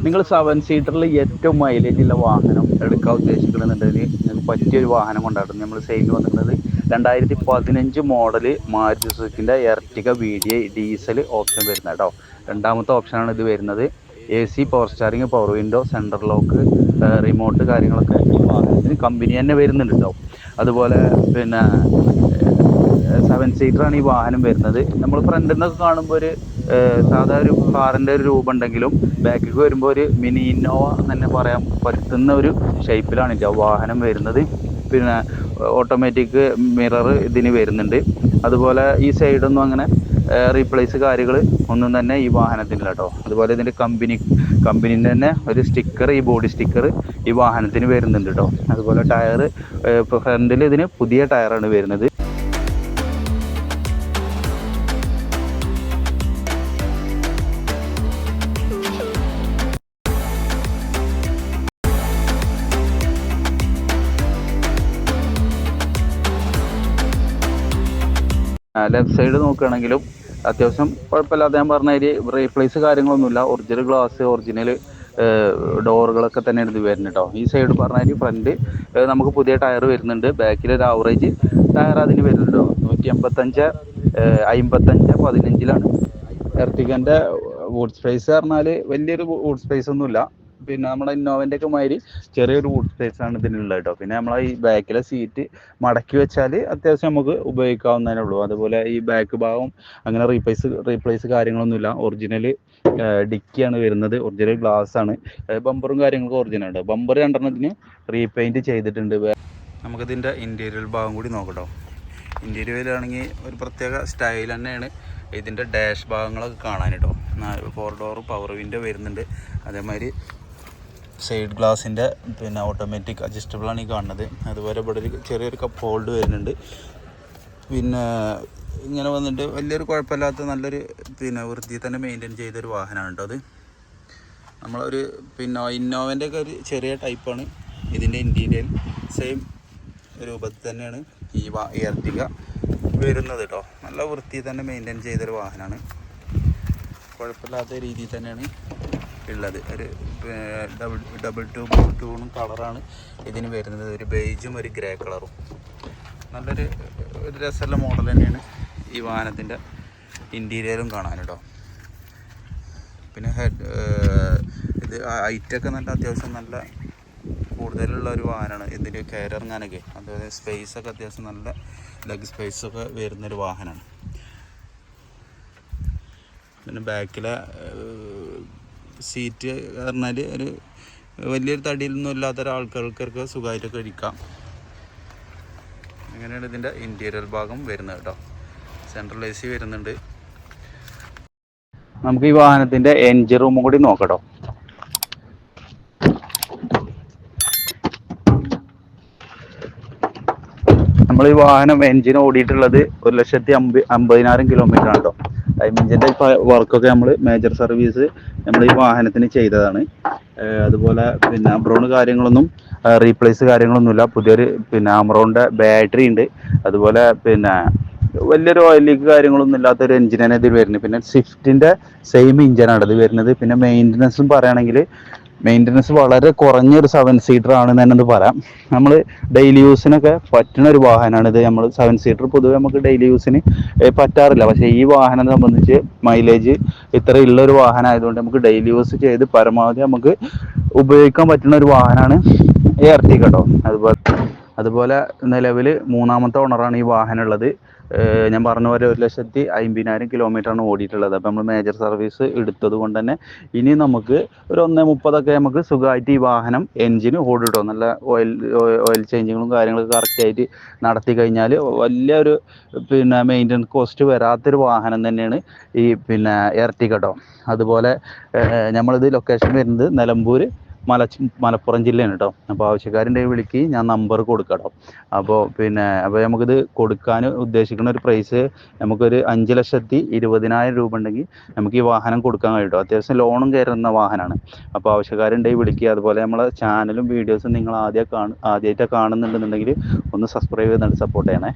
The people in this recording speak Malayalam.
നിങ്ങൾ 7 സീറ്ററിൽ ഏറ്റവും മൈലേജുള്ള വാഹനം എടുക്കാൻ ഉദ്ദേശിക്കണമെന്നുണ്ടെങ്കിൽ നിങ്ങൾക്ക് പറ്റിയൊരു വാഹനം കൊണ്ടാടും നമ്മൾ സെയിലിൽ വന്നിട്ടുള്ളത് 2015 മോഡൽ മാരുതി സുസുക്കിൻ്റെ എർട്ടിക VDI ഡീസൽ ഓപ്ഷൻ വരുന്നത് കേട്ടോ. രണ്ടാമത്തെ ഓപ്ഷനാണ് ഇത് വരുന്നത്. AC power steering, power window, central lock, remote കാര്യങ്ങളൊക്കെ ഈ വാഹനത്തിന് കമ്പനി തന്നെ വരുന്നുണ്ട് കേട്ടോ. അതുപോലെ പിന്നെ 7 സീറ്ററാണ് ഈ വാഹനം വരുന്നത്. നമ്മൾ ഫ്രണ്ടിൽ നിന്നൊക്കെ കാണുമ്പോൾ ഒരു സാധാ ഒരു കാറിൻ്റെ ഒരു രൂപം ഉണ്ടെങ്കിലും ബാക്കിലേക്ക് വരുമ്പോൾ ഒരു മിനി ഇന്നോവ തന്നെ പറയാൻ പറ്റുന്ന ഒരു ഷേപ്പിലാണ് ഇത് വാഹനം വരുന്നത്. പിന്നെ ഓട്ടോമാറ്റിക് മിറർ ഇതിന് വരുന്നുണ്ട്. അതുപോലെ ഈ സൈഡൊന്നും അങ്ങനെ റീപ്ലേസ് കാര്യങ്ങൾ ഒന്നും തന്നെ ഈ വാഹനത്തിനില്ല കേട്ടോ. അതുപോലെ ഇതിൻ്റെ കമ്പനീൻ്റെ തന്നെ ഒരു സ്റ്റിക്കർ, ഈ ബോഡി സ്റ്റിക്കർ ഈ വാഹനത്തിന് വരുന്നുണ്ട് കേട്ടോ. അതുപോലെ ടയർ ഫ്രണ്ടിൽ ഇതിന് പുതിയ ടയറാണ് വരുന്നത്. ലെഫ്റ്റ് സൈഡ് നോക്കുകയാണെങ്കിലും അത്യാവശ്യം കുഴപ്പമില്ലാതെ ഞാൻ പറഞ്ഞ റീപ്ലേസ് കാര്യങ്ങളൊന്നുമില്ല. ഒറിജിനൽ ഗ്ലാസ്, ഒറിജിനൽ ഡോറുകളൊക്കെ തന്നെയാണ് ഇത് വരുന്നത് കേട്ടോ. ഈ സൈഡ് പറഞ്ഞാൽ ഫ്രണ്ട് നമുക്ക് പുതിയ ടയർ വരുന്നുണ്ട്. ബാക്കിൽ ഒരു ആവറേജ് ടയർ അതിന് വരുന്നുണ്ട് കേട്ടോ. 185 55 15 എർട്ടിഗൻ്റെ ബൂട്ട് സ്പേസ് പറഞ്ഞാൽ വലിയൊരു ബൂട്ട് സ്പേസ് ഒന്നുമില്ല. പിന്നെ നമ്മുടെ ഇന്നോവൻ്റെ ഒക്കെ മാതിരി ചെറിയൊരു ബൂട്ട് സ്പേസ് ആണ് ഇതിനുള്ളത് കേട്ടോ. പിന്നെ നമ്മളെ ഈ ബാക്കിലെ സീറ്റ് മടക്കി വെച്ചാൽ അത്യാവശ്യം നമുക്ക് ഉപയോഗിക്കാവുന്നതേ ഉള്ളൂ. അതുപോലെ ഈ ബാക്ക് ഭാഗം അങ്ങനെ റീപ്ലേസ് കാര്യങ്ങളൊന്നുമില്ല. ഒറിജിനൽ ഡിക്കിയാണ് വരുന്നത്. ഒറിജിനൽ ഗ്ലാസ് ആണ്. ബമ്പറും കാര്യങ്ങളൊക്കെ ഒറിജിനൽ ഉണ്ട്. ബമ്പർ രണ്ടെണ്ണത്തിന് റീപെയിൻറ്റ് ചെയ്തിട്ടുണ്ട്. നമുക്കിതിൻ്റെ ഇൻറ്റീരിയൽ ഭാഗം കൂടി നോക്കട്ടോ. ഇൻറ്റീരിയറിലാണെങ്കിൽ ഒരു പ്രത്യേക സ്റ്റൈൽ തന്നെയാണ്. ഇതിൻ്റെ ഡാഷ് ഭാഗങ്ങളൊക്കെ കാണാൻ കേട്ടോ. 4 ഡോർ പവർ വിൻഡോ വരുന്നുണ്ട്. അതേമാതിരി സൈഡ് ഗ്ലാസിൻ്റെ പിന്നെ ഓട്ടോമാറ്റിക് അഡ്ജസ്റ്റബിളാണ് ഈ കാണുന്നത്. അതുപോലെ ഇവിടെ ഒരു ചെറിയൊരു കപ്പ് ഹോൾഡ് വരുന്നുണ്ട്. പിന്നെ ഇങ്ങനെ വന്നിട്ട് വലിയൊരു കുഴപ്പമില്ലാത്ത നല്ലൊരു പിന്നെ വൃത്തി തന്നെ മെയിൻറ്റെയിൻ ചെയ്തൊരു വാഹനമാണ് കേട്ടോ അത്. നമ്മളൊരു പിന്നെ ഇന്നോവൻ്റെ ഒക്കെ ഒരു ചെറിയ ടൈപ്പാണ് ഇതിൻ്റെ ഇൻറ്റീരിയൽ. സെയിം രൂപത്തിൽ തന്നെയാണ് ഈ എർട്ടിക വരുന്നത് കേട്ടോ. നല്ല വൃത്തി തന്നെ മെയിൻറ്റെയിൻ ചെയ്തൊരു വാഹനമാണ്. കുഴപ്പമില്ലാത്ത രീതിയിൽ തന്നെയാണ് ഉള്ളത്. ഒരു ഡബിൾ ടൂണും കളറാണ് ഇതിന് വരുന്നത്. ഒരു ബേജും ഒരു ഗ്രേ കളറും നല്ലൊരു രസമുള്ള മോഡൽ തന്നെയാണ് ഈ വാഹനത്തിൻ്റെ ഇൻറ്റീരിയറും കാണാൻ കേട്ടോ. പിന്നെ ഇത് ഹൈറ്റൊക്കെ നല്ല അത്യാവശ്യം നല്ല കൂടുതലുള്ള ഒരു വാഹനമാണ്. ഇതിൽ കയറിറങ്ങാനൊക്കെ അതുപോലെ സ്പേസൊക്കെ അത്യാവശ്യം നല്ല ലെഗ് സ്പേസൊക്കെ വരുന്നൊരു വാഹനമാണ്. പിന്നെ ബാക്കിലെ സീറ്റ് പറഞ്ഞാൽ ഒരു വലിയൊരു തടിയിലൊന്നും ഇല്ലാത്ത ഒരാൾക്കാർക്കൊക്കെ സുഖമായിട്ടൊക്കെ ഇരിക്കാം. അങ്ങനെയാണ് ഇതിൻ്റെ ഇൻറ്റീരിയർ ഭാഗം വരുന്നത് കേട്ടോ. സെൻട്രൽ AC വരുന്നുണ്ട്. നമുക്ക് ഈ വാഹനത്തിൻ്റെ എൻജിൻ റൂമും കൂടി നോക്കട്ടോ. നമ്മൾ ഈ വാഹനം എൻജിൻ ഓടിയിട്ടുള്ളത് 1,50,000 കിലോമീറ്റർ ആണ് കേട്ടോ. ടൈം എഞ്ചിൻ്റെ വർക്കൊക്കെ നമ്മൾ മേജർ സർവീസ് നമ്മൾ ഈ വാഹനത്തിന് ചെയ്തതാണ്. അതുപോലെ പിന്നെ അമ്രോൺ കാര്യങ്ങളൊന്നും റീപ്ലേസ് കാര്യങ്ങളൊന്നുമില്ല. പുതിയൊരു പിന്നെ അമ്രോണിൻ്റെ ബാറ്ററി ഉണ്ട്. അതുപോലെ പിന്നെ വലിയൊരു ഓയിൽ ലീക്ക് കാര്യങ്ങളൊന്നും ഇല്ലാത്തൊരു എഞ്ചിനാണ് ഇതിൽ വരുന്നത്. പിന്നെ സ്വിഫ്റ്റിൻ്റെ സെയിം എഞ്ചിനാണ് ഇത് വരുന്നത്. പിന്നെ മെയിൻ്റനൻസും പറയുകയാണെങ്കിൽ മെയിൻ്റനൻസ് വളരെ കുറഞ്ഞൊരു 7 സീറ്റർ ആണെന്ന് തന്നെ പറയാം. നമ്മൾ ഡെയിലി യൂസിനൊക്കെ പറ്റുന്ന ഒരു വാഹനമാണ് ഇത്. നമ്മൾ 7 സീറ്റർ പൊതുവെ നമുക്ക് ഡെയിലി യൂസിന് പറ്റാറില്ല. പക്ഷേ ഈ വാഹനം സംബന്ധിച്ച് മൈലേജ് ഇത്ര ഉള്ളൊരു വാഹനം ആയതുകൊണ്ട് നമുക്ക് ഡെയിലി യൂസ് ചെയ്ത് പരമാവധി നമുക്ക് ഉപയോഗിക്കാൻ പറ്റുന്ന ഒരു വാഹനമാണ് ഈ എർട്ടിക കേട്ടോ. അതുപോലെ നിലവിൽ 3ാമത്തെ ഓണറാണ് ഈ വാഹനം ഉള്ളത്. ഞാൻ പറഞ്ഞ പോലെ 1,50,000 കിലോമീറ്ററാണ് ഓടിയിട്ടുള്ളത്. അപ്പോൾ നമ്മൾ മേജർ സർവീസ് എടുത്തത് കൊണ്ട് തന്നെ ഇനി നമുക്ക് ഒരു 1.30 നമുക്ക് സുഖമായിട്ട് ഈ വാഹനം എൻജിന് ഓടിട്ടോ. നല്ല ഓയിൽ ചേഞ്ചിങ്ങും കാര്യങ്ങളൊക്കെ കറക്റ്റായിട്ട് നടത്തി കഴിഞ്ഞാൽ വലിയൊരു പിന്നെ മെയിൻ്റനൻസ് കോസ്റ്റ് വരാത്തൊരു വാഹനം തന്നെയാണ് ഈ പിന്നെ എർട്ടിക കേട്ടോ. അതുപോലെ നമ്മളിത് ലൊക്കേഷൻ വരുന്നത് നിലമ്പൂർ മലപ്പുറം ജില്ലയാണ് കേട്ടോ. അപ്പോൾ ആവശ്യക്കാരുണ്ടെങ്കിൽ വിളിക്ക്, ഞാൻ നമ്പർ കൊടുക്കാം കേട്ടോ. അപ്പോൾ നമുക്കിത് കൊടുക്കാൻ ഉദ്ദേശിക്കുന്ന ഒരു പ്രൈസ് നമുക്കൊരു 5,20,000 രൂപ ഉണ്ടെങ്കിൽ നമുക്ക് ഈ വാഹനം കൊടുക്കാൻ കഴിയും കേട്ടോ. അത്യാവശ്യം ലോണും കയറുന്ന വാഹനമാണ്. അപ്പോൾ ആവശ്യക്കാരുണ്ടെങ്കിൽ വിളിക്കുക. അതുപോലെ നമ്മളെ ചാനലും വീഡിയോസും നിങ്ങൾ ആദ്യമായിട്ട് കാണുന്നുണ്ടെന്നുണ്ടെങ്കിൽ ഒന്ന് സബ്സ്ക്രൈബ് ചെയ്ത് സപ്പോർട്ട് ചെയ്യണേ.